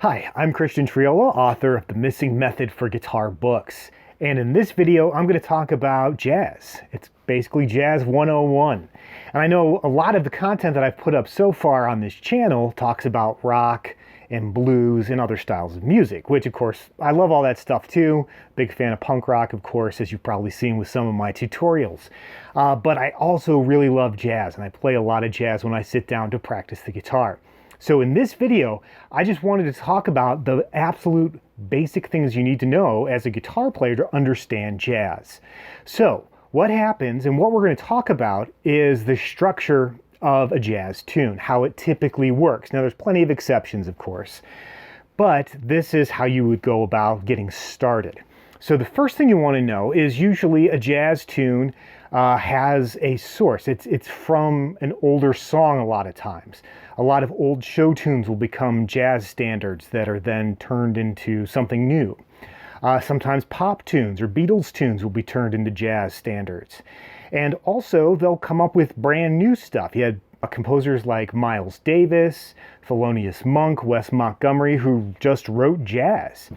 Hi, I'm Christian Triola, author of The Missing Method for Guitar books. And in this video, I'm going to talk about jazz. It's basically Jazz 101. And I know a lot of the content that I've put up so far on this channel talks about rock and blues and other styles of music, which of course, I love all that stuff too. Big fan of punk rock, of course, as you've probably seen with some of my tutorials. But I also really love jazz, and I play a lot of jazz when I sit down to practice the guitar. So in this video, I just wanted to talk about the absolute basic things you need to know as a guitar player to understand jazz. So what happens, and what we're going to talk about, is the structure of a jazz tune, how it typically works. Now there's plenty of exceptions, of course, but this is how you would go about getting started. So the first thing you want to know is usually a jazz tune has a source. It's from an older song a lot of times. A lot of old show tunes will become jazz standards that are then turned into something new. Sometimes pop tunes or Beatles tunes will be turned into jazz standards. And also they'll come up with brand new stuff. You had composers like Miles Davis, Thelonious Monk, Wes Montgomery, who just wrote jazz.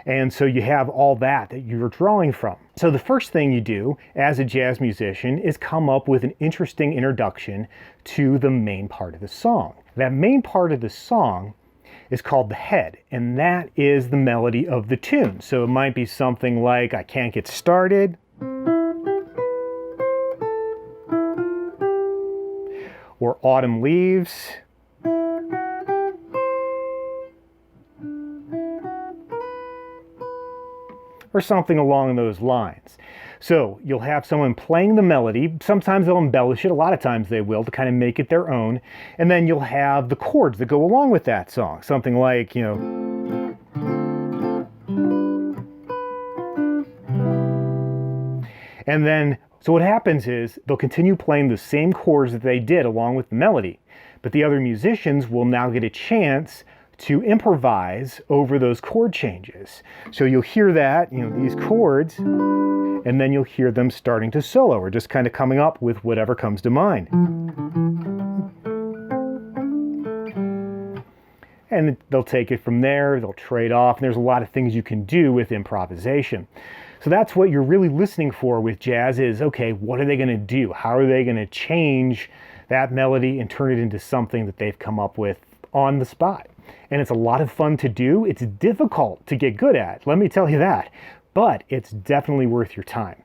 And so you have all that you're drawing from. So the first thing you do as a jazz musician is come up with an interesting introduction to the main part of the song. That main part of the song is called the head, and that is the melody of the tune. So it might be something like, I Can't Get Started, or Autumn Leaves, or something along those lines. So you'll have someone playing the melody. Sometimes they'll embellish it, a lot of times they will, to kind of make it their own. And then you'll have the chords that go along with that song. Something like, you know, and then, so what happens is they'll continue playing the same chords that they did along with the melody, but the other musicians will now get a chance to improvise over those chord changes. So you'll hear that, you know, these chords, and then you'll hear them starting to solo, or just kind of coming up with whatever comes to mind. And they'll take it from there, they'll trade off, and there's a lot of things you can do with improvisation. So that's what you're really listening for with jazz is, okay, what are they gonna do? How are they gonna change that melody and turn it into something that they've come up with on the spot? And it's a lot of fun to do. It's difficult to get good at, let me tell you that, but it's definitely worth your time.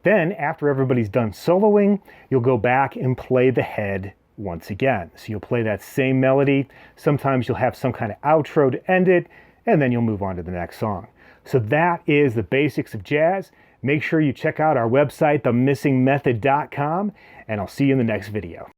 Then after everybody's done soloing, you'll go back and play the head once again. So you'll play that same melody. Sometimes you'll have some kind of outro to end it, and then you'll move on to the next song. So that is the basics of jazz. Make sure you check out our website, themissingmethod.com, and I'll see you in the next video.